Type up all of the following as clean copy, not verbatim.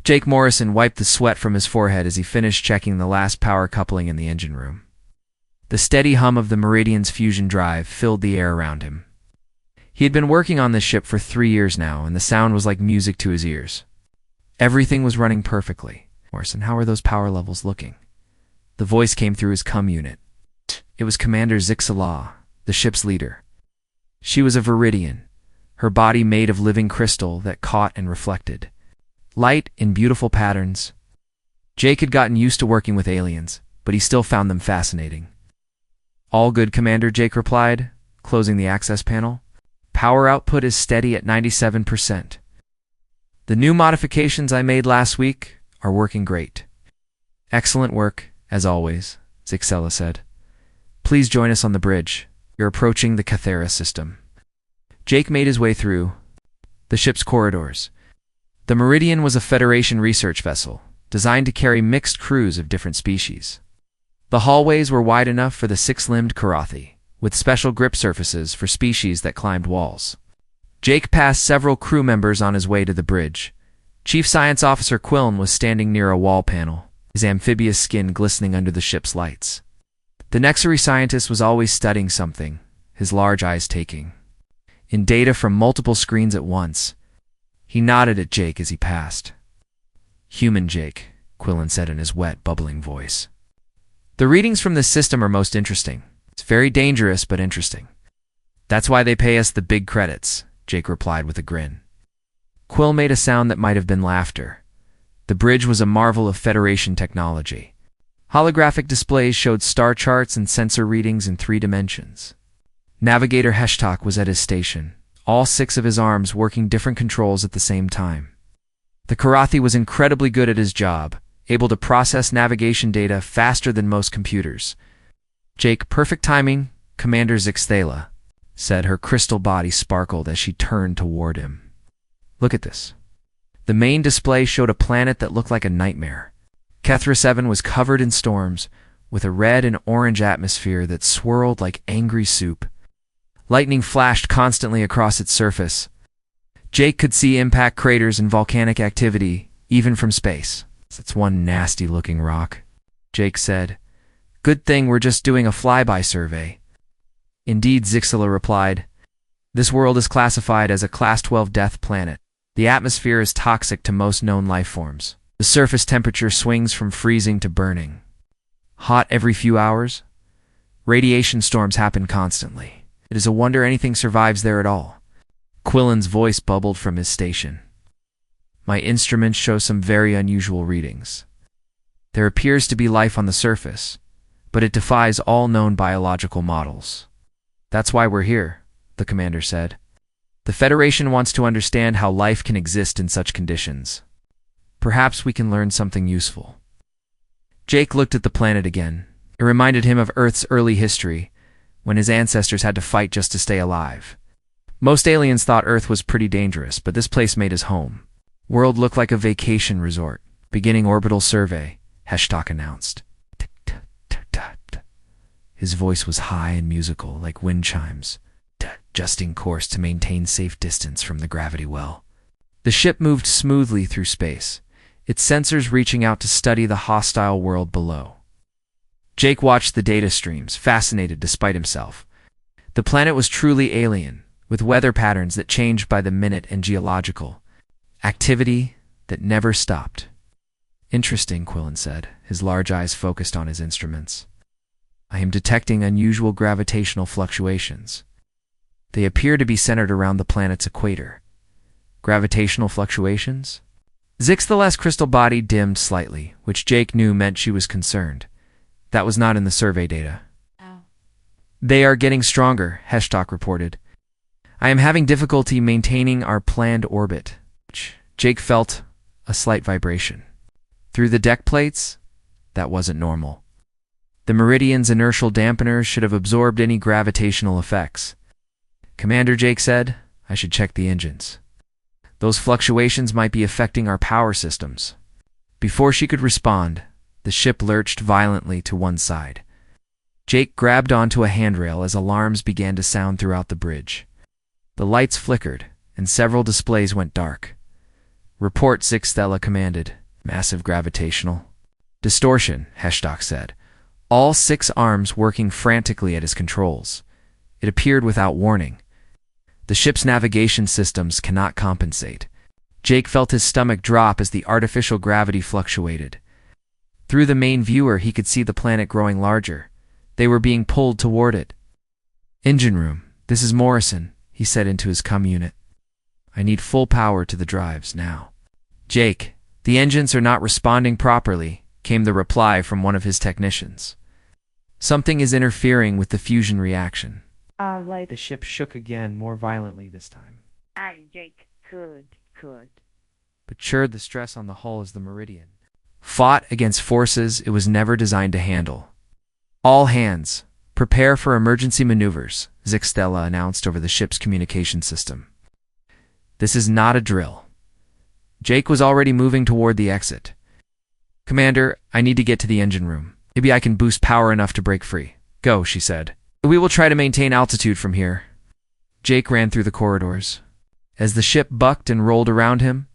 Jake Morrison wiped the sweat from his forehead as he finished checking the last power coupling in the engine room. The steady hum of the Meridian's fusion drive filled the air around him. He had been working on this ship for 3 years now, and the sound was like music to his ears. Everything was running perfectly. Morrison, how are those power levels looking? The voice came through his comm unit. It was Commander Zixala, the ship's leader. She was a Viridian, her body made of living crystal that caught and reflected light in beautiful patterns. Jake had gotten used to working with aliens, but he still found them fascinating. All good, Commander, Jake replied, closing the access panel. Power output is steady at 97%. The new modifications I made last week are working great. Excellent work, as always, Zixala said. Please join us on the bridge. You're approaching the Cathera system. Jake made his way through the ship's corridors. The Meridian was a Federation research vessel, designed to carry mixed crews of different species. The hallways were wide enough for the 6-limbed Karathi, with special grip surfaces for species that climbed walls. Jake passed several crew members on his way to the bridge. Chief Science Officer Quillen was standing near a wall panel, his amphibious skin glistening under the ship's lights. The Nexary scientist was always studying something, his large eyes taking in data from multiple screens at once. He nodded at Jake as he passed. Human Jake, Quillen said in his wet, bubbling voice. The readings from this system are most interesting. It's very dangerous, but interesting. That's why they pay us the big credits, Jake replied with a grin. Quill made a sound that might have been laughter. The bridge was a marvel of Federation technology. Holographic displays showed star charts and sensor readings in 3 dimensions. Navigator Heshtok was at his station, all 6 of his arms working different controls at the same time. The Karathi was incredibly good at his job, able to process navigation data faster than most computers. Jake, perfect timing, Commander Zixala said. Her crystal body sparkled as she turned toward him. Look at this. The main display showed a planet that looked like a nightmare. Kethra 7 was covered in storms, with a red and orange atmosphere that swirled like angry soup. Lightning flashed constantly across its surface. Jake could see impact craters and volcanic activity, even from space. That's one nasty-looking rock, Jake said. Good thing we're just doing a flyby survey. Indeed, Zixala replied. This world is classified as a Class 12 death planet. The atmosphere is toxic to most known life forms. The surface temperature swings from freezing to burning. Hot every few hours. Radiation storms happen constantly. It is a wonder anything survives there at all. Quillen's voice bubbled from his station. My instruments show some very unusual readings. There appears to be life on the surface, but it defies all known biological models. That's why we're here, the commander said. The Federation wants to understand how life can exist in such conditions. Perhaps we can learn something useful. Jake looked at the planet again. It reminded him of Earth's early history, when his ancestors had to fight just to stay alive. Most aliens thought Earth was pretty dangerous, but this place made his home. World looked like a vacation resort. Beginning orbital survey, Heshtok announced. His voice was high and musical, like wind chimes, adjusting course to maintain safe distance from the gravity well. The ship moved smoothly through space, its sensors reaching out to study the hostile world below. Jake watched the data streams, fascinated despite himself. The planet was truly alien, with weather patterns that changed by the minute and geological activity that never stopped. Interesting, Quillen said, his large eyes focused on his instruments. I am detecting unusual gravitational fluctuations. They appear to be centered around the planet's equator. Gravitational fluctuations? Zixala's crystal body dimmed slightly, which Jake knew meant she was concerned. That was not in the survey data. Oh. They are getting stronger, Heshtok reported. I am having difficulty maintaining our planned orbit. Jake felt a slight vibration. Through the deck plates? That wasn't normal. The Meridian's inertial dampeners should have absorbed any gravitational effects. Commander, Jake said, I should check the engines. Those fluctuations might be affecting our power systems. Before she could respond, the ship lurched violently to one side. Jake grabbed onto a handrail as alarms began to sound throughout the bridge. The lights flickered, and several displays went dark. Report, Stella commanded. Massive gravitational distortion, Heshtok said. All 6 arms working frantically at his controls. It appeared without warning. The ship's navigation systems cannot compensate. Jake felt his stomach drop as the artificial gravity fluctuated. Through the main viewer, he could see the planet growing larger. They were being pulled toward it. Engine room, this is Morrison, he said into his comm unit. I need full power to the drives now. Jake, the engines are not responding properly, came the reply from one of his technicians. Something is interfering with the fusion reaction. The ship shook again, more violently this time. Jake, good. But sure, the stress on the hull is the Meridian. Fought against forces it was never designed to handle. All hands, prepare for emergency maneuvers, Stella announced over the ship's communication system. This is not a drill. Jake was already moving toward the exit. Commander, I need to get to the engine room. Maybe I can boost power enough to break free. Go, she said. We will try to maintain altitude from here. Jake ran through the corridors. As the ship bucked and rolled around him,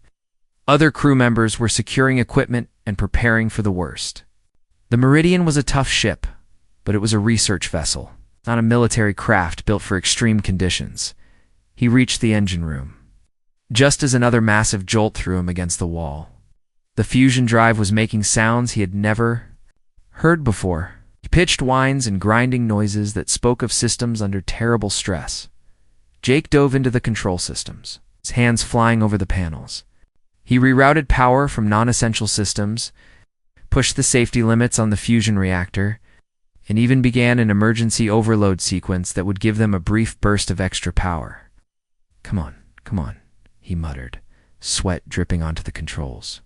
other crew members were securing equipment and preparing for the worst. The Meridian was a tough ship, but it was a research vessel, not a military craft built for extreme conditions. He reached the engine room, just as another massive jolt threw him against the wall. The fusion drive was making sounds he had never heard before. Pitched whines and grinding noises that spoke of systems under terrible stress. Jake dove into the control systems, his hands flying over the panels. He rerouted power from non-essential systems, pushed the safety limits on the fusion reactor, and even began an emergency overload sequence that would give them a brief burst of extra power. Come on, he muttered, sweat dripping onto the controls.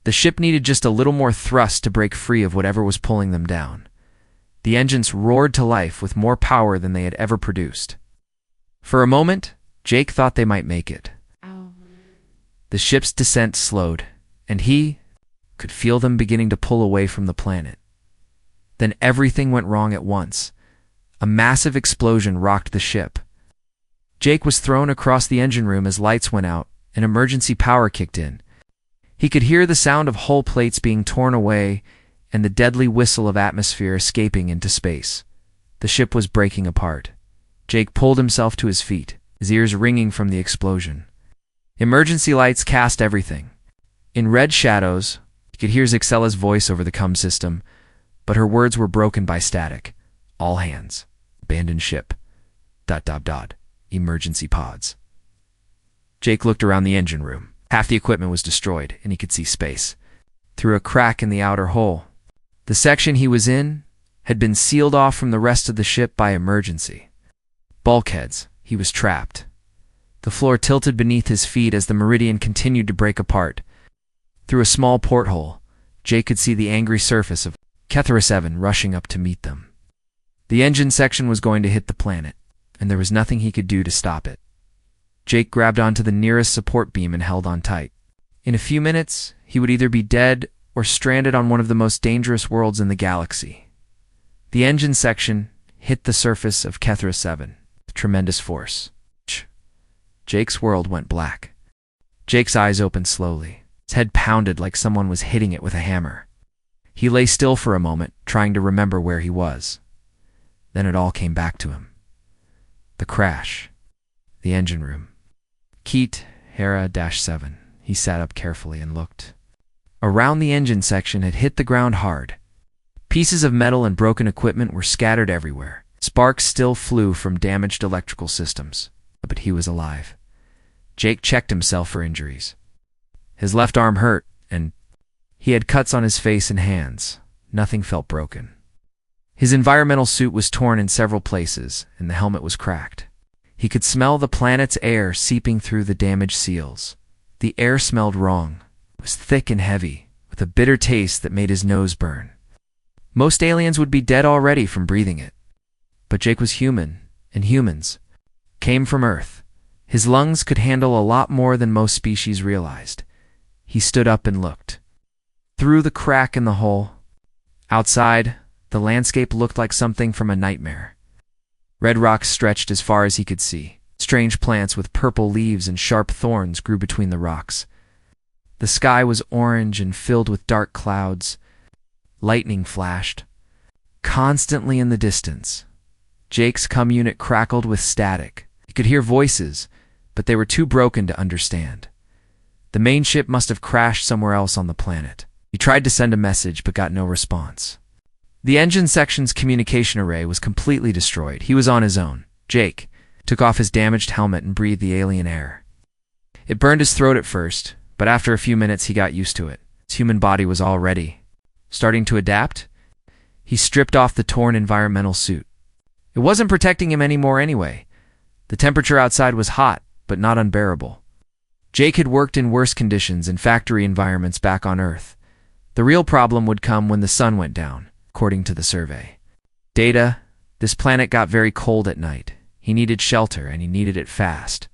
The ship needed just a little more thrust to break free of whatever was pulling them down. The engines roared to life with more power than they had ever produced. For a moment, Jake thought they might make it. The ship's descent slowed, and he could feel them beginning to pull away from the planet. Then everything went wrong at once. A massive explosion rocked the ship. Jake was thrown across the engine room as lights went out and emergency power kicked in. He could hear the sound of hull plates being torn away and the deadly whistle of atmosphere escaping into space. The ship was breaking apart. Jake pulled himself to his feet, his ears ringing from the explosion. Emergency lights cast everything. In red shadows, he could hear Zella's voice over the comm system, but her words were broken by static. All hands. Abandoned ship. ... Emergency pods. Jake looked around the engine room. Half the equipment was destroyed, and he could see space. Through a crack in the outer hull, the section he was in had been sealed off from the rest of the ship by emergency. Bulkheads. He was trapped. The floor tilted beneath his feet as the Meridian continued to break apart. Through a small porthole, Jake could see the angry surface of HFY 7 rushing up to meet them. The engine section was going to hit the planet, and there was nothing he could do to stop it. Jake grabbed onto the nearest support beam and held on tight. In a few minutes, he would either be dead or stranded on one of the most dangerous worlds in the galaxy. The engine section hit the surface of HFY 7 with tremendous force. Jake's world went black. Jake's eyes opened slowly. His head pounded like someone was hitting it with a hammer. He lay still for a moment, trying to remember where he was. Then it all came back to him. The crash. The engine room. Keat Hera-7. He sat up carefully and looked. Around the engine section had hit the ground hard. Pieces of metal and broken equipment were scattered everywhere. Sparks still flew from damaged electrical systems, but he was alive. Jake checked himself for injuries. His left arm hurt, and he had cuts on his face and hands. Nothing felt broken. His environmental suit was torn in several places, and the helmet was cracked. He could smell the planet's air seeping through the damaged seals. The air smelled wrong. It was thick and heavy, with a bitter taste that made his nose burn. Most aliens would be dead already from breathing it. But Jake was human, and humans came from Earth. His lungs could handle a lot more than most species realized. He stood up and looked. Through the crack in the hull, outside, the landscape looked like something from a nightmare. Red rocks stretched as far as he could see. Strange plants with purple leaves and sharp thorns grew between the rocks. The sky was orange and filled with dark clouds. Lightning flashed constantly in the distance. Jake's comm unit crackled with static. He could hear voices, but they were too broken to understand. The main ship must have crashed somewhere else on the planet. He tried to send a message, but got no response. The engine section's communication array was completely destroyed. He was on his own. Jake took off his damaged helmet and breathed the alien air. It burned his throat at first, but after a few minutes he got used to it. His human body was already starting to adapt. He stripped off the torn environmental suit. It wasn't protecting him anymore anyway. The temperature outside was hot, but not unbearable. Jake had worked in worse conditions in factory environments back on Earth. The real problem would come when the sun went down, according to the survey. Data: this planet got very cold at night. He needed shelter, and he needed it fast.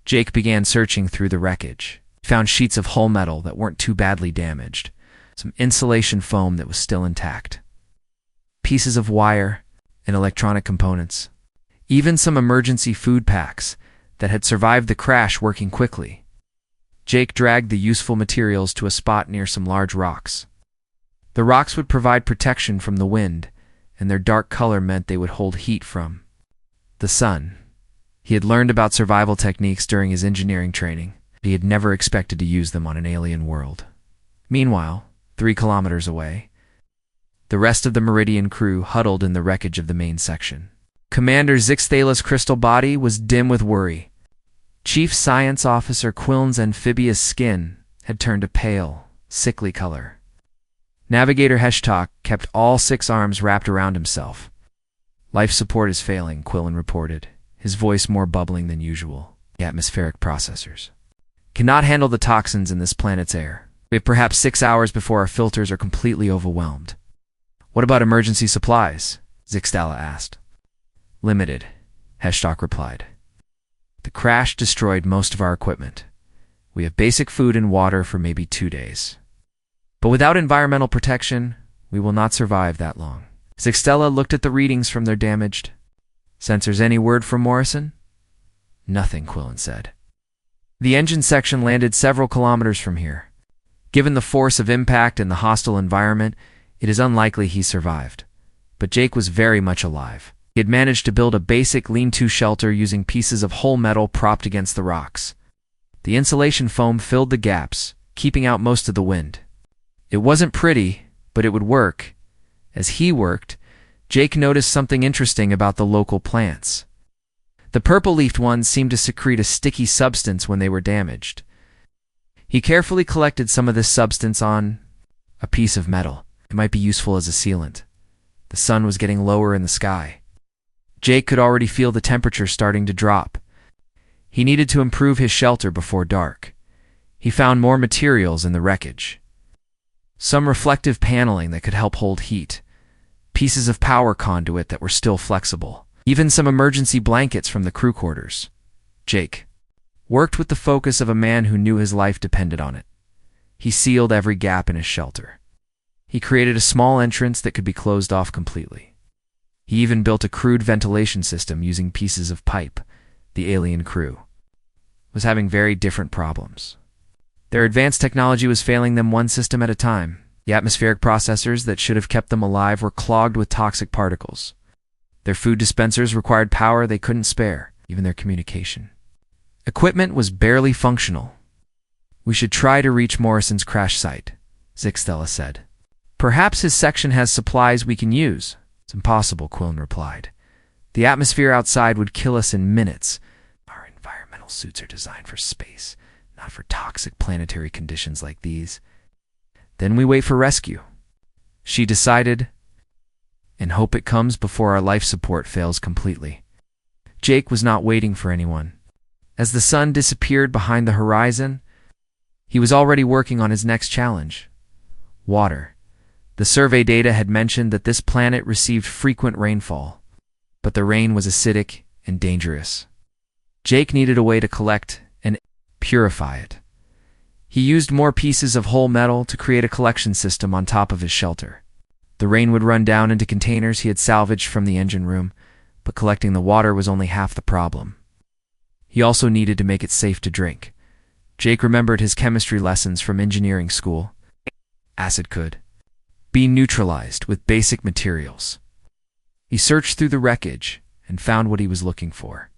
Jake began searching through the wreckage. He found sheets of hull metal that weren't too badly damaged, some insulation foam that was still intact, pieces of wire and electronic components, even some emergency food packs that had survived the crash working quickly. Jake dragged the useful materials to a spot near some large rocks. The rocks would provide protection from the wind, and their dark color meant they would hold heat from the sun. He had learned about survival techniques during his engineering training, but he had never expected to use them on an alien world. Meanwhile, 3 kilometers away, the rest of the Meridian crew huddled in the wreckage of the main section. Commander Zixthala's crystal body was dim with worry. Chief Science Officer Quillen's amphibious skin had turned a pale, sickly color. Navigator Heshtok kept all 6 arms wrapped around himself. Life support is failing, Quillen reported, his voice more bubbling than usual. The atmospheric processors cannot handle the toxins in this planet's air. We have perhaps 6 hours before our filters are completely overwhelmed. What about emergency supplies? Zixthala asked. Limited, Heshtok replied. The crash destroyed most of our equipment. We have basic food and water for maybe 2 days. But without environmental protection, we will not survive that long. Zixthala looked at the readings from their damaged sensors. Any word from Morrison? Nothing, Quillen said. The engine section landed several kilometers from here. Given the force of impact and the hostile environment, it is unlikely he survived. But Jake was very much alive. He had managed to build a basic lean-to shelter using pieces of whole metal propped against the rocks. The insulation foam filled the gaps, keeping out most of the wind. It wasn't pretty, but it would work. As he worked, Jake noticed something interesting about the local plants. The purple-leafed ones seemed to secrete a sticky substance when they were damaged. He carefully collected some of this substance on a piece of metal. It might be useful as a sealant. The sun was getting lower in the sky. Jake could already feel the temperature starting to drop. He needed to improve his shelter before dark. He found more materials in the wreckage. Some reflective paneling that could help hold heat. Pieces of power conduit that were still flexible. Even some emergency blankets from the crew quarters. Jake worked with the focus of a man who knew his life depended on it. He sealed every gap in his shelter. He created a small entrance that could be closed off completely. He even built a crude ventilation system using pieces of pipe. The alien crew was having very different problems. Their advanced technology was failing them one system at a time. The atmospheric processors that should have kept them alive were clogged with toxic particles. Their food dispensers required power they couldn't spare, even their communication equipment was barely functional. We should try to reach Morrison's crash site, Zixthala said. Perhaps his section has supplies we can use. It's impossible, Quillen replied. The atmosphere outside would kill us in minutes. Our environmental suits are designed for space, not for toxic planetary conditions like these. Then we wait for rescue, she decided, and hope it comes before our life support fails completely. Jake was not waiting for anyone. As the sun disappeared behind the horizon, he was already working on his next challenge: water. The survey data had mentioned that this planet received frequent rainfall, but the rain was acidic and dangerous. Jake needed a way to collect and purify it. He used more pieces of whole metal to create a collection system on top of his shelter. The rain would run down into containers he had salvaged from the engine room, but collecting the water was only half the problem. He also needed to make it safe to drink. Jake remembered his chemistry lessons from engineering school. Acid could be neutralized with basic materials. He searched through the wreckage and found what he was looking for.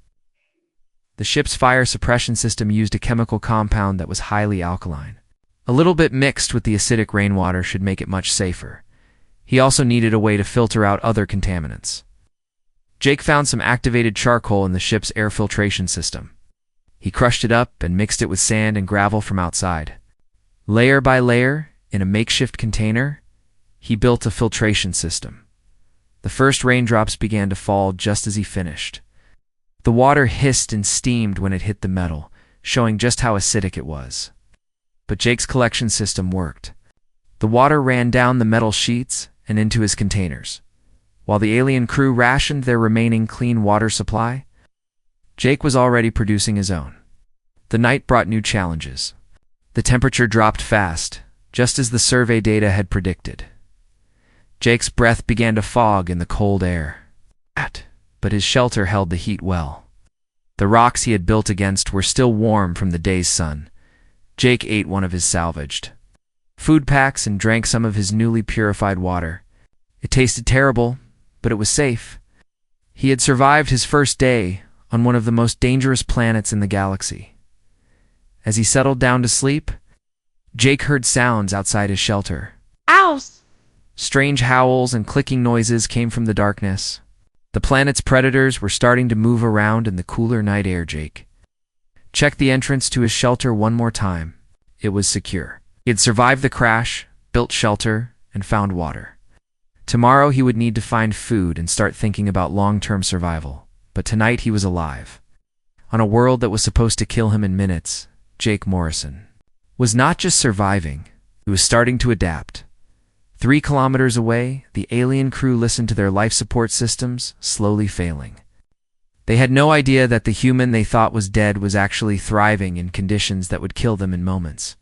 The ship's fire suppression system used a chemical compound that was highly alkaline. A little bit mixed with the acidic rainwater should make it much safer. He also needed a way to filter out other contaminants. Jake found some activated charcoal in the ship's air filtration system. He crushed it up and mixed it with sand and gravel from outside. Layer by layer, in a makeshift container, he built a filtration system. The first raindrops began to fall just as he finished. The water hissed and steamed when it hit the metal, showing just how acidic it was. But Jake's collection system worked. The water ran down the metal sheets and into his containers. While the alien crew rationed their remaining clean water supply, Jake was already producing his own. The night brought new challenges. The temperature dropped fast, just as the survey data had predicted. Jake's breath began to fog in the cold air. But his shelter held the heat well. The rocks he had built against were still warm from the day's sun. Jake ate one of his salvaged food packs and drank some of his newly purified water. It tasted terrible, but it was safe. He had survived his first day on one of the most dangerous planets in the galaxy. As he settled down to sleep, Jake heard sounds outside his shelter. Ows! Strange howls and clicking noises came from the darkness. The planet's predators were starting to move around in the cooler night air. Jake checked the entrance to his shelter one more time. It was secure. He had survived the crash, built shelter, and found water. Tomorrow he would need to find food and start thinking about long-term survival. But tonight he was alive. On a world that was supposed to kill him in minutes, Jake Morrison was not just surviving, he was starting to adapt. 3 kilometers away, the alien crew listened to their life support systems slowly failing. They had no idea that the human they thought was dead was actually thriving in conditions that would kill them in moments.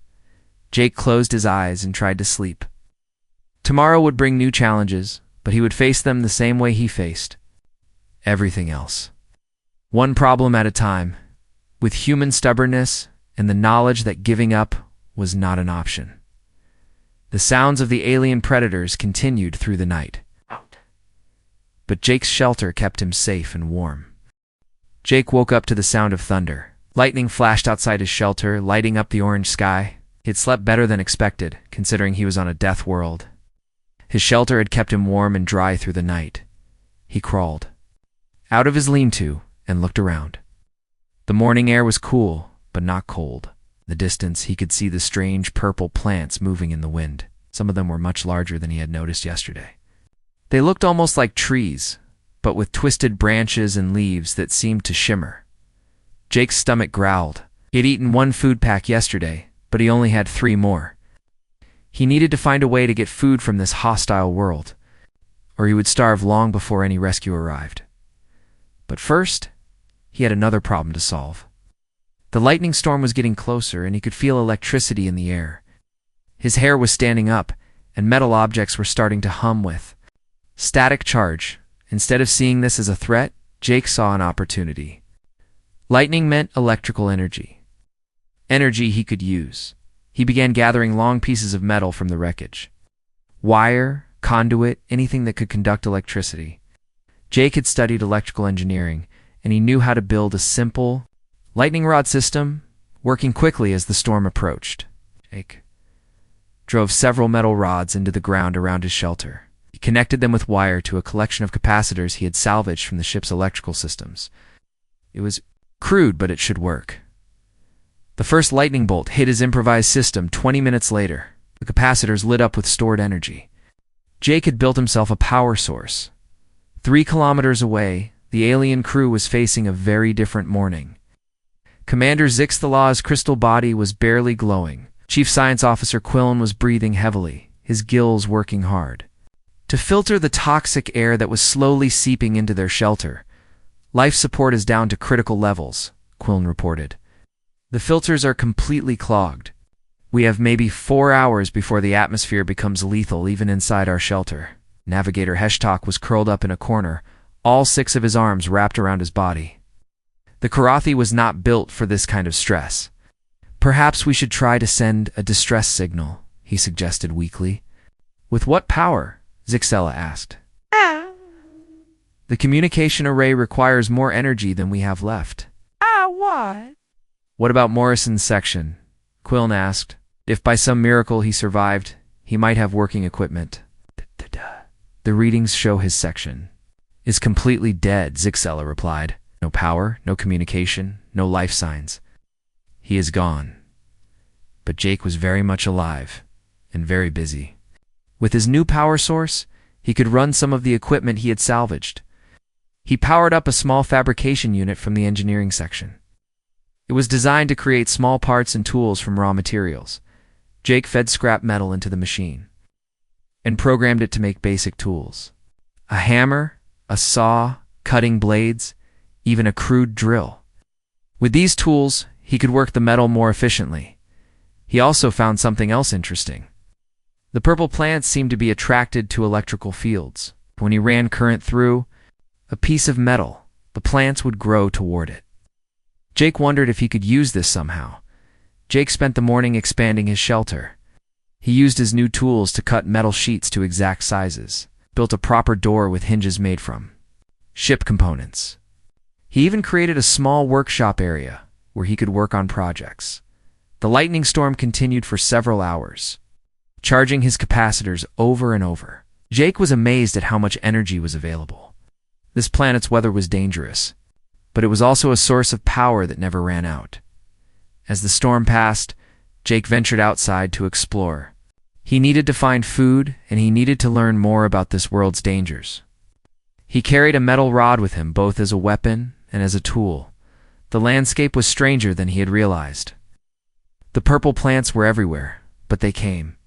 Jake closed his eyes and tried to sleep. Tomorrow would bring new challenges, but he would face them the same way he faced everything else. One problem at a time, with human stubbornness and the knowledge that giving up was not an option. The sounds of the alien predators continued through the night. But Jake's shelter kept him safe and warm. Jake woke up to the sound of thunder. Lightning flashed outside his shelter, lighting up the orange sky. He had slept better than expected, considering he was on a death world. His shelter had kept him warm and dry through the night. He crawled out of his lean-to and looked around. The morning air was cool, but not cold. In the distance, he could see the strange purple plants moving in the wind. Some of them were much larger than he had noticed yesterday. They looked almost like trees, but with twisted branches and leaves that seemed to shimmer. Jake's stomach growled. He had eaten 1 food pack yesterday, but he only had 3 more. He needed to find a way to get food from this hostile world, or he would starve long before any rescue arrived. But first, he had another problem to solve. The lightning storm was getting closer, and he could feel electricity in the air. His hair was standing up, and metal objects were starting to hum with static charge. Instead of seeing this as a threat, Jake saw an opportunity. Lightning meant electrical energy. Energy he could use. He began gathering long pieces of metal from the wreckage. Wire, conduit, anything that could conduct electricity. Jake had studied electrical engineering, and he knew how to build a simple lightning rod system, working quickly as the storm approached. Jake drove several metal rods into the ground around his shelter. He connected them with wire to a collection of capacitors he had salvaged from the ship's electrical systems. It was crude, but it should work. The first lightning bolt hit his improvised system 20 minutes later. The capacitors lit up with stored energy. Jake had built himself a power source. 3 kilometers away, the alien crew was facing a very different morning. Commander Zixthalaw's crystal body was barely glowing. Chief Science Officer Quillen was breathing heavily, his gills working hard to filter the toxic air that was slowly seeping into their shelter. Life support is down to critical levels, Quillen reported. The filters are completely clogged. We have maybe 4 hours before the atmosphere becomes lethal even inside our shelter. Navigator Heshtok was curled up in a corner, all 6 of his arms wrapped around his body. The Karathi was not built for this kind of stress. Perhaps we should try to send a distress signal, he suggested weakly. With what power? Zixella asked. The communication array requires more energy than we have left. What? What about Morrison's section? Quillen asked. If by some miracle he survived, he might have working equipment. The readings show his section is completely dead, Zixella replied. No power, no communication, no life signs. He is gone. But Jake was very much alive and very busy. With his new power source, he could run some of the equipment he had salvaged. He powered up a small fabrication unit from the engineering section. It was designed to create small parts and tools from raw materials. Jake fed scrap metal into the machine and programmed it to make basic tools. A hammer, a saw, cutting blades, even a crude drill. With these tools, he could work the metal more efficiently. He also found something else interesting. The purple plants seemed to be attracted to electrical fields. When he ran current through a piece of metal, the plants would grow toward it. Jake wondered if he could use this somehow. Jake spent the morning expanding his shelter. He used his new tools to cut metal sheets to exact sizes, built a proper door with hinges made from ship components. He even created a small workshop area where he could work on projects. The lightning storm continued for several hours, charging his capacitors over and over. Jake was amazed at how much energy was available. This planet's weather was dangerous, but it was also a source of power that never ran out. As the storm passed, Jake ventured outside to explore. He needed to find food, and he needed to learn more about this world's dangers. He carried a metal rod with him both as a weapon and as a tool. The landscape was stranger than he had realized. The purple plants were everywhere, but they came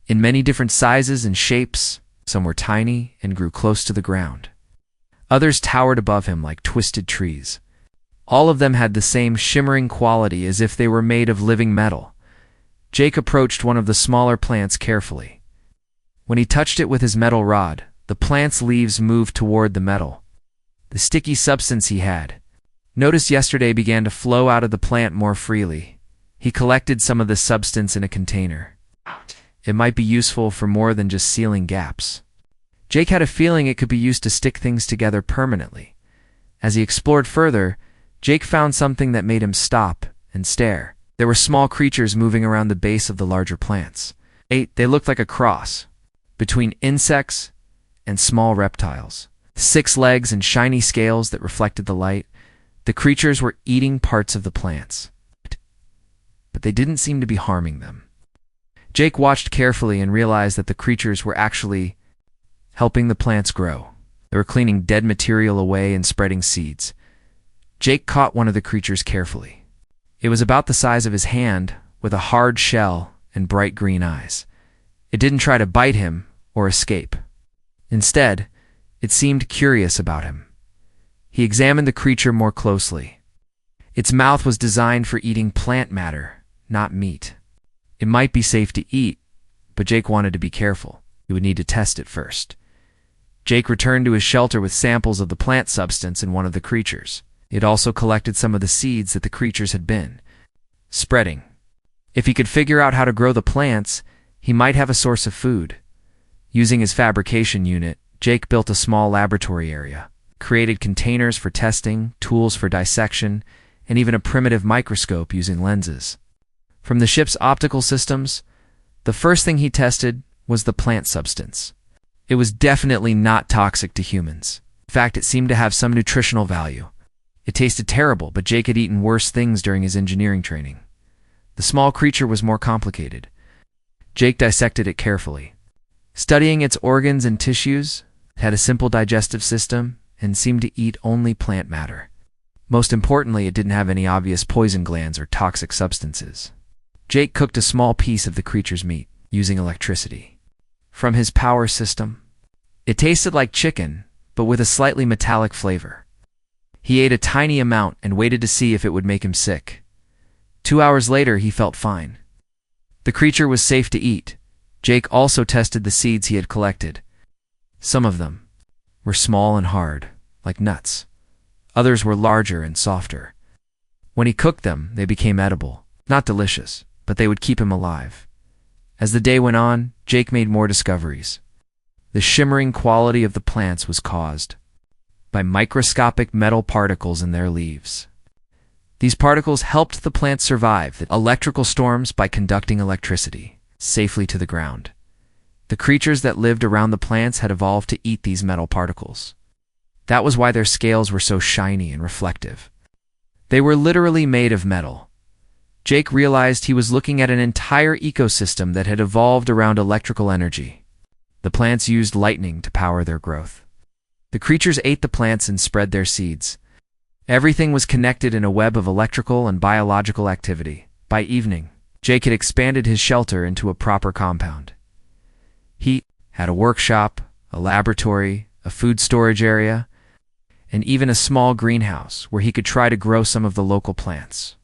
in many different sizes and shapes. Some were tiny and grew close to the ground. Others towered above him like twisted trees. All of them had the same shimmering quality as if they were made of living metal. Jake approached one of the smaller plants carefully. When he touched it with his metal rod, the plant's leaves moved toward the metal. The sticky substance he had noticed yesterday began to flow out of the plant more freely. He collected some of the substance in a container. It might be useful for more than just sealing gaps. Jake had a feeling it could be used to stick things together permanently. As he explored further, Jake found something that made him stop and stare. There were small creatures moving around the base of the larger plants. They looked like a cross between insects and small reptiles. 6 legs and shiny scales that reflected the light. The creatures were eating parts of the plants, but they didn't seem to be harming them. Jake watched carefully and realized that the creatures were actually helping the plants grow. They were cleaning dead material away and spreading seeds. Jake caught one of the creatures carefully. It was about the size of his hand, with a hard shell and bright green eyes. It didn't try to bite him or escape. Instead, it seemed curious about him. He examined the creature more closely. Its mouth was designed for eating plant matter, not meat. It might be safe to eat, but Jake wanted to be careful. He would need to test it first. Jake returned to his shelter with samples of the plant substance in one of the creatures. It also collected some of the seeds that the creatures had been spreading. If he could figure out how to grow the plants, he might have a source of food. Using his fabrication unit, Jake built a small laboratory area, created containers for testing, tools for dissection, and even a primitive microscope using lenses. From the ship's optical systems, the first thing he tested was the plant substance. It was definitely not toxic to humans. In fact, it seemed to have some nutritional value. It tasted terrible, but Jake had eaten worse things during his engineering training. The small creature was more complicated. Jake dissected it carefully. Studying its organs and tissues, it had a simple digestive system and seemed to eat only plant matter. Most importantly, it didn't have any obvious poison glands or toxic substances. Jake cooked a small piece of the creature's meat using electricity from his power system. It tasted like chicken, but with a slightly metallic flavor. He ate a tiny amount and waited to see if it would make him sick. 2 hours later, he felt fine. The creature was safe to eat. Jake also tested the seeds he had collected. Some of them were small and hard, like nuts. Others were larger and softer. When he cooked them, they became edible. Not delicious, but they would keep him alive. As the day went on, Jake made more discoveries. The shimmering quality of the plants was caused by microscopic metal particles in their leaves. These particles helped the plants survive the electrical storms by conducting electricity safely to the ground. The creatures that lived around the plants had evolved to eat these metal particles. That was why their scales were so shiny and reflective. They were literally made of metal. Jake realized he was looking at an entire ecosystem that had evolved around electrical energy. The plants used lightning to power their growth. The creatures ate the plants and spread their seeds. Everything was connected in a web of electrical and biological activity. By evening, Jake had expanded his shelter into a proper compound. He had a workshop, a laboratory, a food storage area, and even a small greenhouse where he could try to grow some of the local plants.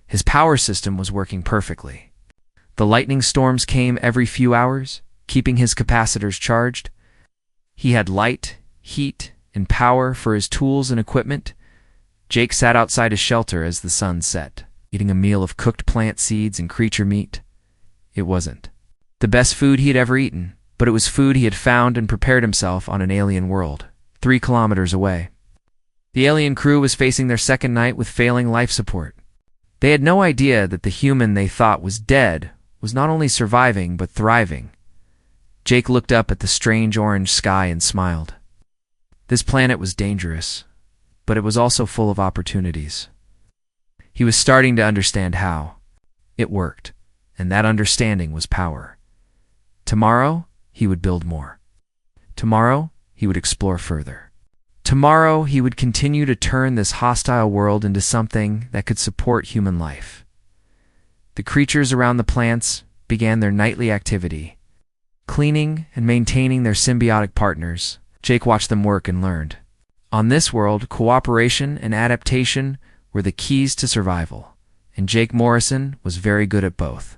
His power system was working perfectly. The lightning storms came every few hours, keeping his capacitors charged. He had light, heat, and power for his tools and equipment. Jake sat outside his shelter as the sun set, eating a meal of cooked plant seeds and creature meat. It wasn't the best food he had ever eaten, but it was food he had found and prepared himself on an alien world, 3 kilometers away. The alien crew was facing their second night with failing life support. They had no idea that the human they thought was dead was not only surviving but thriving. Jake looked up at the strange orange sky and smiled. This planet was dangerous, but it was also full of opportunities. He was starting to understand how it worked, and that understanding was power. Tomorrow, he would build more. Tomorrow, he would explore further. Tomorrow, he would continue to turn this hostile world into something that could support human life. The creatures around the plants began their nightly activity, cleaning and maintaining their symbiotic partners. Jake watched them work and learned. On this world, cooperation and adaptation were the keys to survival, and Jake Morrison was very good at both.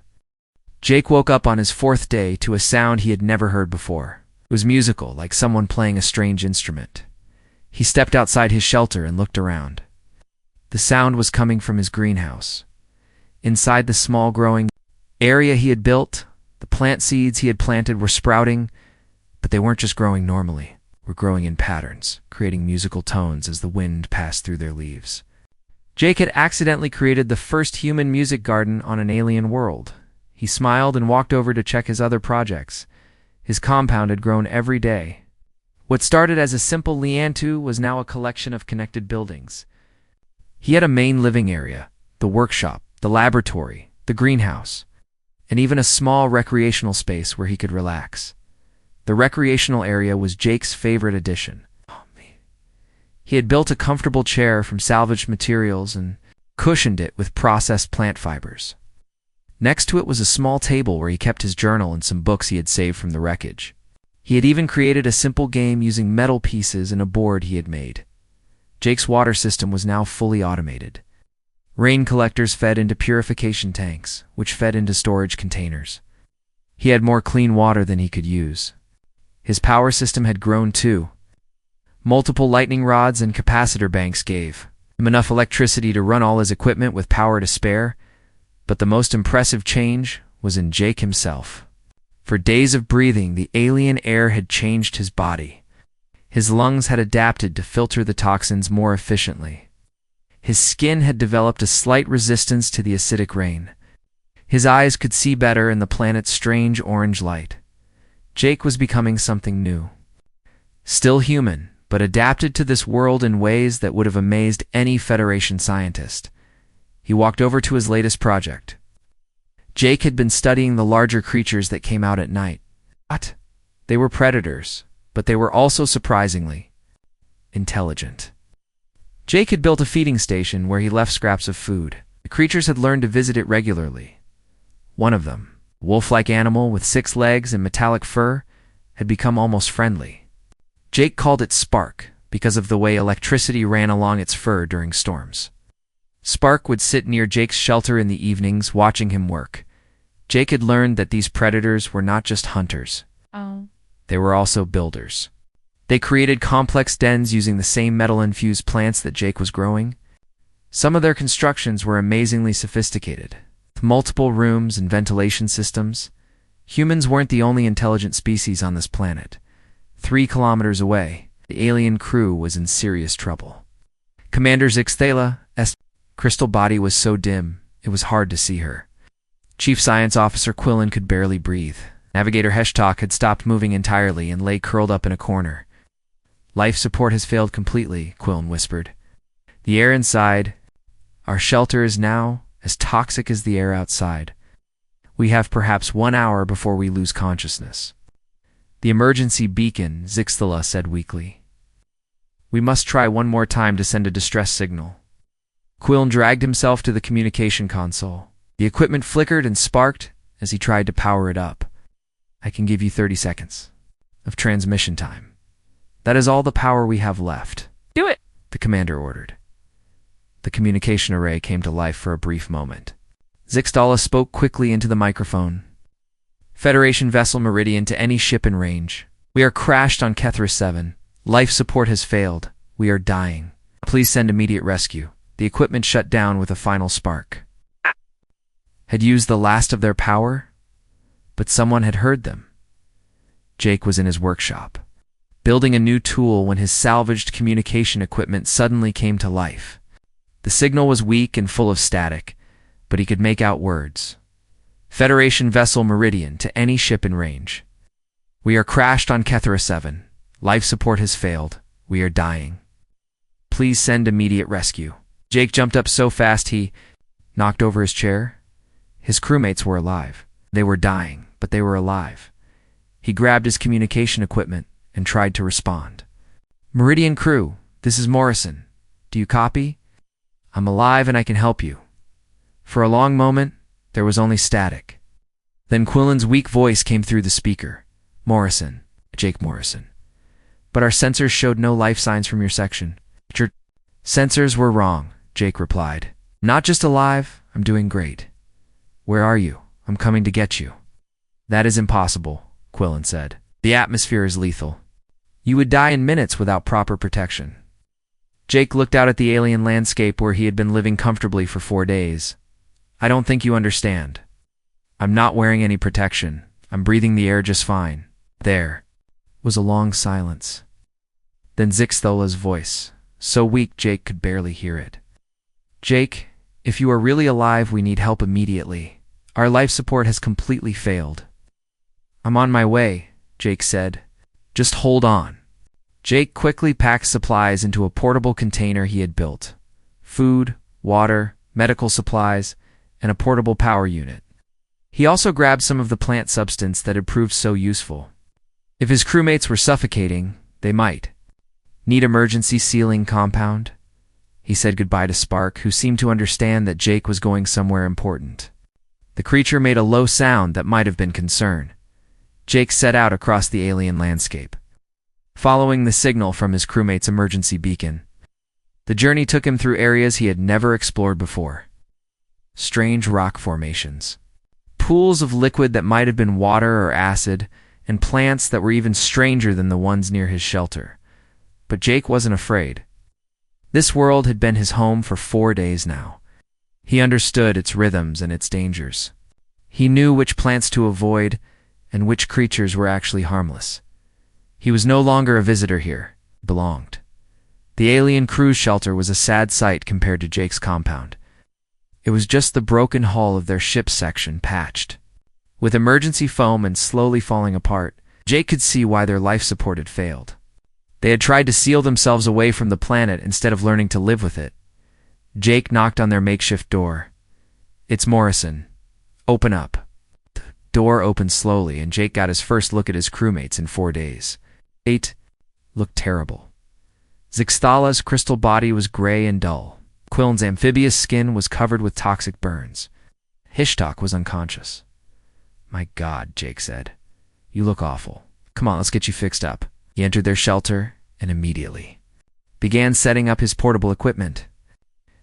Jake woke up on his 4th day to a sound he had never heard before. It was musical, like someone playing a strange instrument. He stepped outside his shelter and looked around. The sound was coming from his greenhouse. Inside the small growing area he had built, the plant seeds he had planted were sprouting, but they weren't just growing normally. Were growing in patterns, creating musical tones as the wind passed through their leaves. Jake had accidentally created the first human music garden on an alien world. He smiled and walked over to check his other projects. His compound had grown every day. What started as a simple lean-to was now a collection of connected buildings. He had a main living area, the workshop, the laboratory, the greenhouse, and even a small recreational space where he could relax. The recreational area was Jake's favorite addition. He had built a comfortable chair from salvaged materials and cushioned it with processed plant fibers. Next to it was a small table where he kept his journal and some books he had saved from the wreckage. He had even created a simple game using metal pieces and a board he had made. Jake's water system was now fully automated. Rain collectors fed into purification tanks, which fed into storage containers. He had more clean water than he could use. His power system had grown too. Multiple lightning rods and capacitor banks gave him enough electricity to run all his equipment with power to spare, but the most impressive change was in Jake himself. For days of breathing, the alien air had changed his body. His lungs had adapted to filter the toxins more efficiently. His skin had developed a slight resistance to the acidic rain. His eyes could see better in the planet's strange orange light. Jake was becoming something new. Still human, but adapted to this world in ways that would have amazed any Federation scientist. He walked over to his latest project. Jake had been studying the larger creatures that came out at night. They were predators, but they were also surprisingly intelligent. Jake had built a feeding station where he left scraps of food. The creatures had learned to visit it regularly. One of them, a wolf-like animal with 6 legs and metallic fur, had become almost friendly. Jake called it Spark because of the way electricity ran along its fur during storms. Spark would sit near Jake's shelter in the evenings, watching him work. Jake had learned that these predators were not just hunters. They were also builders. They created complex dens using the same metal-infused plants that Jake was growing. Some of their constructions were amazingly sophisticated. with multiple rooms and ventilation systems. Humans weren't the only intelligent species on this planet. 3 kilometers away, the alien crew was in serious trouble. Commander Zixthala's crystal body was so dim, it was hard to see her. Chief Science Officer Quillen could barely breathe. Navigator Heshtok had stopped moving entirely and lay curled up in a corner. Life support has failed completely, Quillen whispered. The air inside our shelter is now as toxic as the air outside. We have perhaps 1 hour before we lose consciousness. The emergency beacon, Zixthala said weakly. We must try one more time to send a distress signal. Quillen dragged himself to the communication console. The equipment flickered and sparked as he tried to power it up. I can give you 30 seconds of transmission time. That is all the power we have left. Do it! The commander ordered. The communication array came to life for a brief moment. Zixthala spoke quickly into the microphone. Federation vessel Meridian to any ship in range. We are crashed on Kethra 7. Life support has failed. We are dying. Please send immediate rescue. The equipment shut down with a final spark. Had used the last of their power? But someone had heard them. Jake was in his workshop, building a new tool when his salvaged communication equipment suddenly came to life. The signal was weak and full of static, but he could make out words. Federation vessel Meridian to any ship in range. We are crashed on Kethra 7. Life support has failed. We are dying. Please send immediate rescue. Jake jumped up so fast he knocked over his chair. His crewmates were alive. They were dying, but they were alive. He grabbed his communication equipment and tried to respond. Meridian crew, this is Morrison. Do you copy? I'm alive and I can help you. For a long moment, there was only static. Then Quillen's weak voice came through the speaker. Morrison, Jake Morrison. But our sensors showed no life signs from your section. Your sensors were wrong, Jake replied. Not just alive, I'm doing great. Where are you? I'm coming to get you. That is impossible, Quillen said. The atmosphere is lethal. You would die in minutes without proper protection. Jake looked out at the alien landscape where he had been living comfortably for 4 days. I don't think you understand. I'm not wearing any protection. I'm breathing the air just fine. There was a long silence. Then Zixthala's voice, so weak Jake could barely hear it. Jake, if you are really alive, we need help immediately. Our life support has completely failed. I'm on my way, Jake said. Just hold on. Jake quickly packed supplies into a portable container he had built. Food, water, medical supplies, and a portable power unit. He also grabbed some of the plant substance that had proved so useful. If his crewmates were suffocating, they might. Need emergency sealing compound? He said goodbye to Spark, who seemed to understand that Jake was going somewhere important. The creature made a low sound that might have been concern. Jake set out across the alien landscape, following the signal from his crewmate's emergency beacon. The journey took him through areas he had never explored before. Strange rock formations, pools of liquid that might have been water or acid, and plants that were even stranger than the ones near his shelter. But Jake wasn't afraid. This world had been his home for 4 days now. He understood its rhythms and its dangers. He knew which plants to avoid and which creatures were actually harmless. He was no longer a visitor here, belonged. The alien cruise shelter was a sad sight compared to Jake's compound. It was just the broken hull of their ship's section patched. With emergency foam and slowly falling apart, Jake could see why their life support had failed. They had tried to seal themselves away from the planet instead of learning to live with it. Jake knocked on their makeshift door. It's Morrison. Open up. The door opened slowly, and Jake got his first look at his crewmates in 4 days. 8 looked terrible. Zixthala's crystal body was gray and dull. Quillen's amphibious skin was covered with toxic burns. Hishtok was unconscious. My God, Jake said. You look awful. Come on, let's get you fixed up. He entered their shelter and immediately began setting up his portable equipment.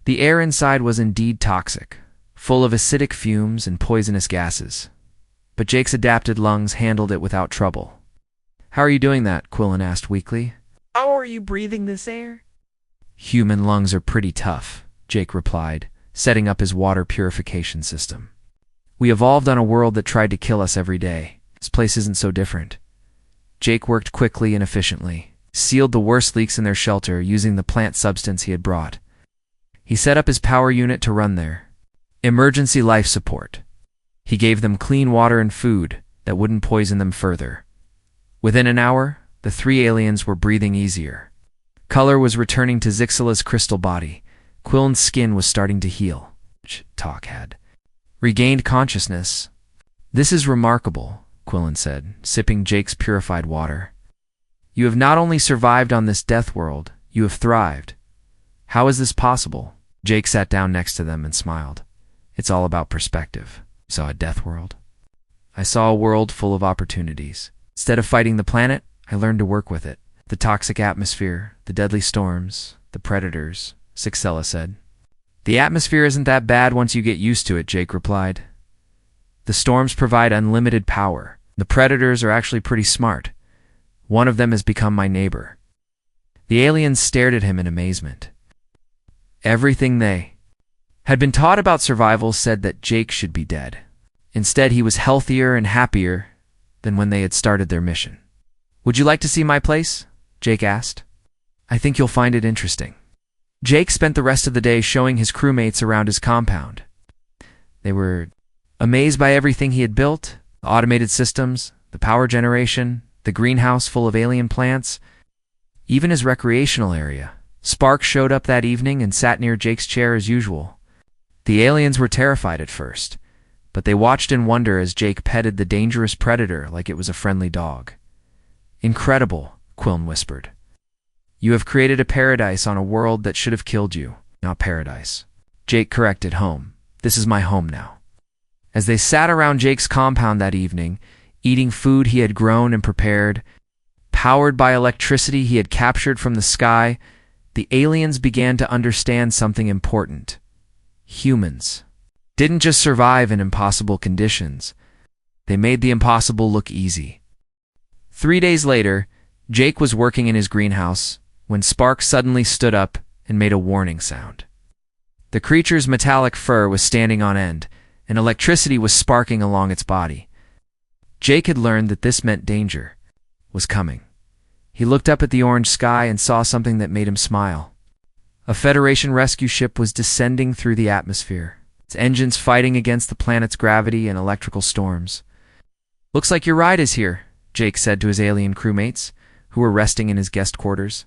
The air inside was indeed toxic, full of acidic fumes and poisonous gases. But Jake's adapted lungs handled it without trouble. How are you doing that? Quillen asked weakly. How are you breathing this air? Human lungs are pretty tough, Jake replied, setting up his water purification system. We evolved on a world that tried to kill us every day. This place isn't so different. Jake worked quickly and efficiently, sealed the worst leaks in their shelter using the plant substance he had brought. He set up his power unit to run there. Emergency life support. He gave them clean water and food that wouldn't poison them further. Within an hour, the 3 aliens were breathing easier. Color was returning to Zixala's crystal body. Quillen's skin was starting to heal. Talk had regained consciousness. "This is remarkable," Quillen said, sipping Jake's purified water. "You have not only survived on this death world, you have thrived. How is this possible?" Jake sat down next to them and smiled. "It's all about perspective. You saw a death world. I saw a world full of opportunities. Instead of fighting the planet, I learned to work with it. The toxic atmosphere, the deadly storms, the predators," Zixala said. "The atmosphere isn't that bad once you get used to it," Jake replied. "The storms provide unlimited power. The predators are actually pretty smart. One of them has become my neighbor." The aliens stared at him in amazement. Everything they had been taught about survival said that Jake should be dead. Instead, he was healthier and happier than when they had started their mission. "Would you like to see my place?" Jake asked. "I think you'll find it interesting." Jake spent the rest of the day showing his crewmates around his compound. They were amazed by everything he had built: the automated systems, the power generation, the greenhouse full of alien plants, even his recreational area. Spark showed up that evening and sat near Jake's chair as usual. The aliens were terrified at first, but they watched in wonder as Jake petted the dangerous predator like it was a friendly dog. "Incredible," Quillen whispered. "You have created a paradise on a world that should have killed you." "Not paradise," Jake corrected. "Home. This is my home now." As they sat around Jake's compound that evening, eating food he had grown and prepared, powered by electricity he had captured from the sky, the aliens began to understand something important. Humans didn't just survive in impossible conditions. They made the impossible look easy. 3 days later, Jake was working in his greenhouse when Spark suddenly stood up and made a warning sound. The creature's metallic fur was standing on end, and electricity was sparking along its body. Jake had learned that this meant danger was coming. He looked up at the orange sky and saw something that made him smile. A Federation rescue ship was descending through the atmosphere, its engines fighting against the planet's gravity and electrical storms. "Looks like your ride is here," Jake said to his alien crewmates, who were resting in his guest quarters.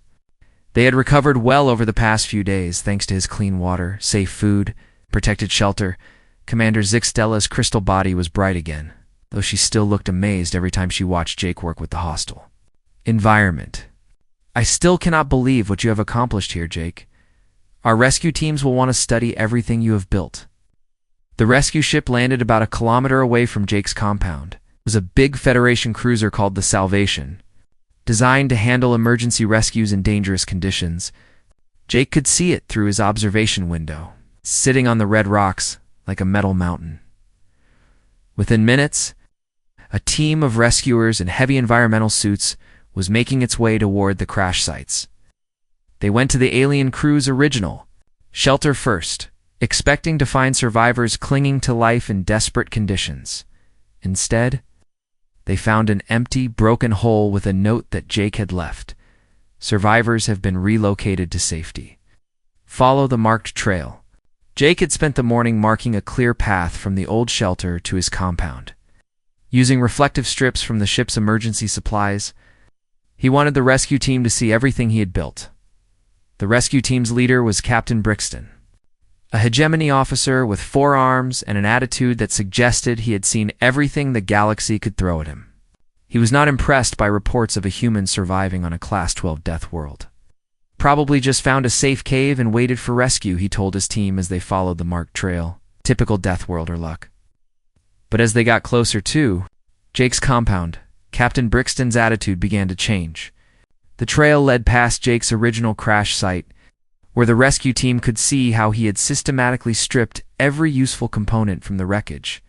They had recovered well over the past few days, thanks to his clean water, safe food, protected shelter. Commander Zixala's crystal body was bright again, though she still looked amazed every time she watched Jake work with the hostile environment. "I still cannot believe what you have accomplished here, Jake. Our rescue teams will want to study everything you have built." The rescue ship landed about a kilometer away from Jake's compound. It was a big Federation cruiser called the Salvation, designed to handle emergency rescues in dangerous conditions. Jake could see it through his observation window, sitting on the red rocks like a metal mountain. Within minutes, a team of rescuers in heavy environmental suits was making its way toward the crash sites. They went to the alien crew's original shelter first, expecting to find survivors clinging to life in desperate conditions. Instead, they found an empty, broken hole with a note that Jake had left. "Survivors have been relocated to safety. Follow the marked trail." Jake had spent the morning marking a clear path from the old shelter to his compound. Using reflective strips from the ship's emergency supplies, he wanted the rescue team to see everything he had built. The rescue team's leader was Captain Brixton, a hegemony officer with 4 arms and an attitude that suggested he had seen everything the galaxy could throw at him. He was not impressed by reports of a human surviving on a Class 12 death world. "Probably just found a safe cave and waited for rescue," he told his team as they followed the marked trail. Typical Deathworlder luck. But as they got closer to Jake's compound, Captain Brixton's attitude began to change. The trail led past Jake's original crash site, where the rescue team could see how he had systematically stripped every useful component from the wreckage.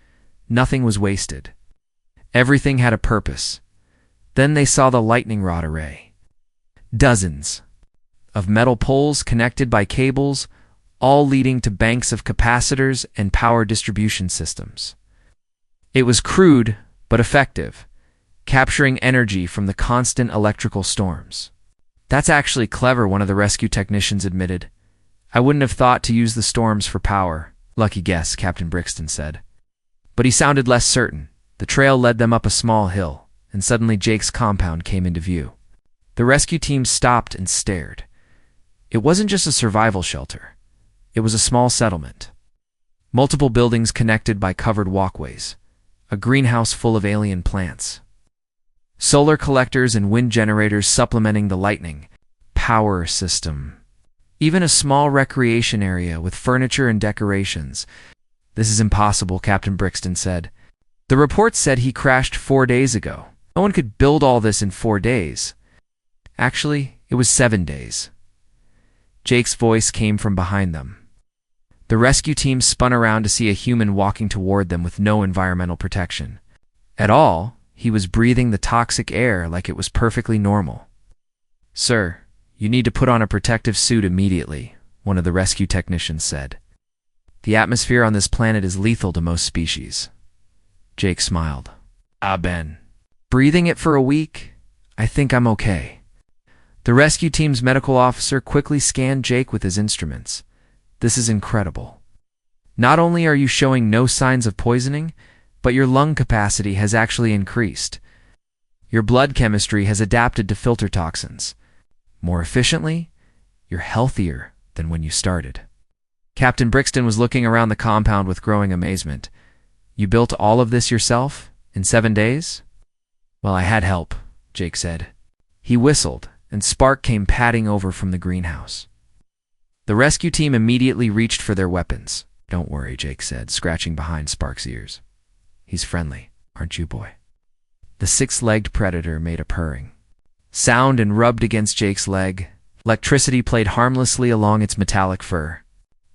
Nothing was wasted. Everything had a purpose. Then they saw the lightning rod array. Dozens of metal poles connected by cables, all leading to banks of capacitors and power distribution systems. It was crude, but effective, capturing energy from the constant electrical storms. That's actually clever, one of the rescue technicians admitted. I wouldn't have thought to use the storms for power. Lucky guess, Captain Brixton said. But he sounded less certain. The trail led them up a small hill, and suddenly Jake's compound came into view. The rescue team stopped and stared. It wasn't just a survival shelter. It was a small settlement. Multiple buildings connected by covered walkways. A greenhouse full of alien plants. Solar collectors and wind generators supplementing the lightning power system. Even a small recreation area with furniture and decorations. This is impossible, Captain Brixton said. The report said he crashed 4 days ago. No one could build all this in 4 days. Actually, it was 7 days. Jake's voice came from behind them. The rescue team spun around to see a human walking toward them with no environmental protection. At all, he was breathing the toxic air like it was perfectly normal. Sir, you need to put on a protective suit immediately, one of the rescue technicians said. The atmosphere on this planet is lethal to most species. Jake smiled. Ben. Breathing it for a week? I think I'm okay. The rescue team's medical officer quickly scanned Jake with his instruments. This is incredible. Not only are you showing no signs of poisoning, but your lung capacity has actually increased. Your blood chemistry has adapted to filter toxins. More efficiently, you're healthier than when you started. Captain Brixton was looking around the compound with growing amazement. You built all of this yourself? In 7 days? Well, I had help, Jake said. He whistled, and spark came padding over from the greenhouse. The rescue team immediately reached for their weapons. Don't worry, Jake said, scratching behind Spark's ears. He's friendly, aren't you, boy? The 6-legged predator made a purring sound and rubbed against Jake's leg. Electricity played harmlessly along its metallic fur.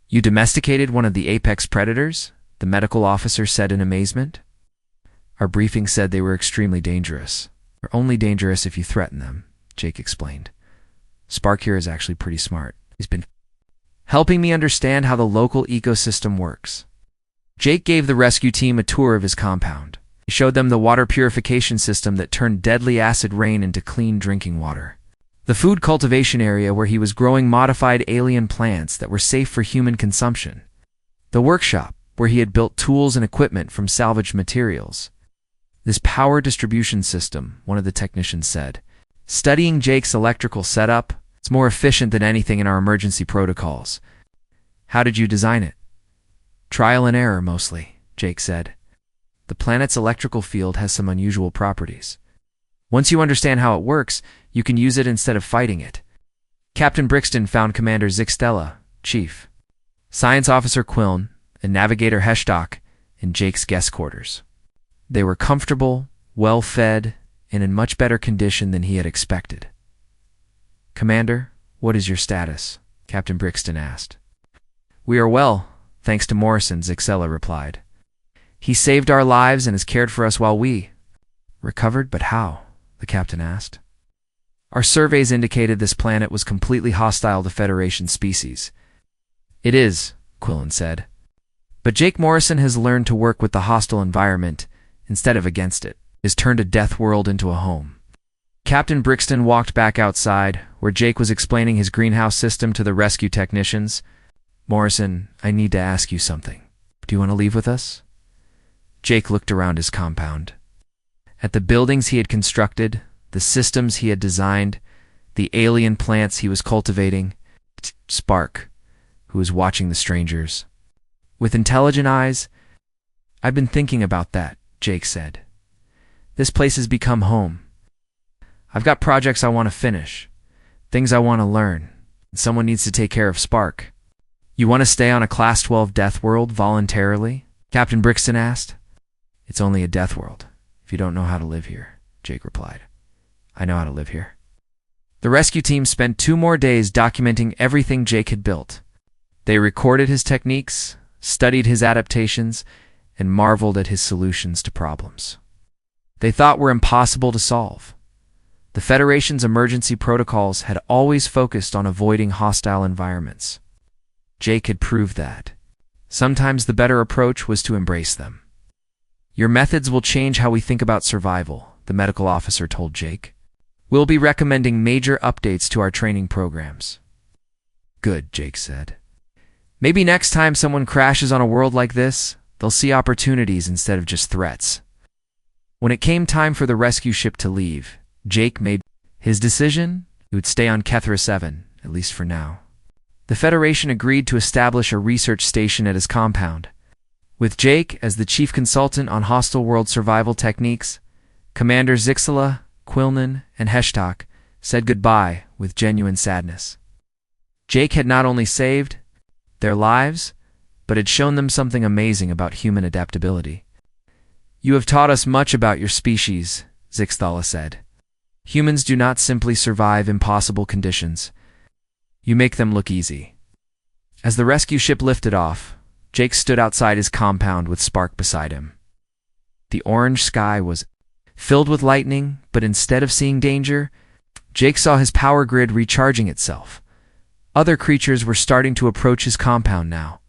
You domesticated one of the apex predators? The medical officer said in amazement. Our briefing said they were extremely dangerous. They're only dangerous if you threaten them, Jake explained. Spark here is actually pretty smart. He's been helping me understand how the local ecosystem works. Jake gave the rescue team a tour of his compound. He showed them the water purification system that turned deadly acid rain into clean drinking water. The food cultivation area where he was growing modified alien plants that were safe for human consumption. The workshop where he had built tools and equipment from salvaged materials. This power distribution system, one of the technicians said. Studying Jake's electrical setup, it's more efficient than anything in our emergency protocols. How did you design it? Trial and error, mostly, Jake said. The planet's electrical field has some unusual properties. Once you understand how it works, you can use it instead of fighting it. Captain Brixton found Commander Zixtella, Chief, Science Officer Quiln, and Navigator Heshtok in Jake's guest quarters. They were comfortable, well-fed, and in much better condition than he had expected. Commander, what is your status? Captain Brixton asked. We are well, thanks to Morrison, Zixtella replied. He saved our lives and has cared for us while we recovered, but how? The captain asked. Our surveys indicated this planet was completely hostile to Federation species. It is, Quillen said. But Jake Morrison has learned to work with the hostile environment instead of against it. Has turned a Deathworld into a home. Captain Brixton walked back outside, where Jake was explaining his greenhouse system to the rescue technicians. Morrison, I need to ask you something. Do you want to leave with us? Jake looked around his compound. At the buildings he had constructed, the systems he had designed, the alien plants he was cultivating, Spark, who was watching the strangers. With intelligent eyes, I've been thinking about that, Jake said. This place has become home. I've got projects I want to finish, things I want to learn, and someone needs to take care of Spark. You want to stay on a Class 12 Deathworld voluntarily? Captain Brixton asked. It's only a Deathworld, if you don't know how to live here, Jake replied. I know how to live here. The rescue team spent 2 more days documenting everything Jake had built. They recorded his techniques, studied his adaptations, and marveled at his solutions to problems they thought were impossible to solve. The Federation's emergency protocols had always focused on avoiding hostile environments. Jake had proved that. Sometimes the better approach was to embrace them. Your methods will change how we think about survival, the medical officer told Jake. We'll be recommending major updates to our training programs. Good, Jake said. Maybe next time someone crashes on a world like this, they'll see opportunities instead of just threats. When it came time for the rescue ship to leave, Jake made his decision. He would stay on Kethra 7, at least for now. The Federation agreed to establish a research station at his compound. With Jake as the chief consultant on hostile world survival techniques, Commander Zixala, Quilnan, and Heshtok said goodbye with genuine sadness. Jake had not only saved their lives, but had shown them something amazing about human adaptability. You have taught us much about your species, Zixala said. Humans do not simply survive impossible conditions. You make them look easy. As the rescue ship lifted off, Jake stood outside his compound with Spark beside him. The orange sky was filled with lightning, but instead of seeing danger, Jake saw his power grid recharging itself. Other creatures were starting to approach his compound now.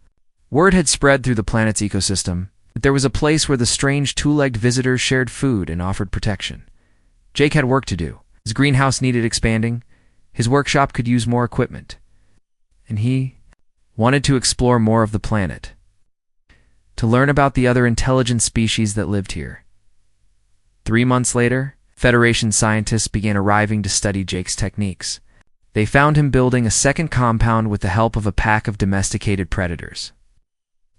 Word had spread through the planet's ecosystem that there was a place where the strange two-legged visitors shared food and offered protection. Jake had work to do. His greenhouse needed expanding, his workshop could use more equipment, and he wanted to explore more of the planet, to learn about the other intelligent species that lived here. 3 months later, Federation scientists began arriving to study Jake's techniques. They found him building a second compound with the help of a pack of domesticated predators.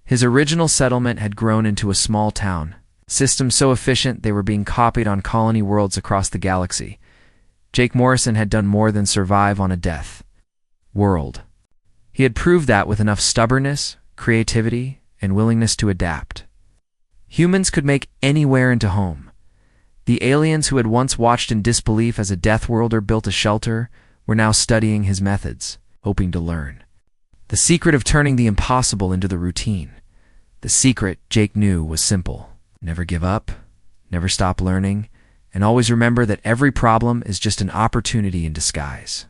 His original settlement had grown into a small town, systems so efficient they were being copied on colony worlds across the galaxy. Jake Morrison had done more than survive on a death world. He had proved that with enough stubbornness, creativity, and willingness to adapt, humans could make anywhere into home. The aliens who had once watched in disbelief as a Deathworlder built a shelter were now studying his methods, hoping to learn. The secret of turning the impossible into the routine. The secret, Jake knew, was simple. Never give up, never stop learning, and always remember that every problem is just an opportunity in disguise.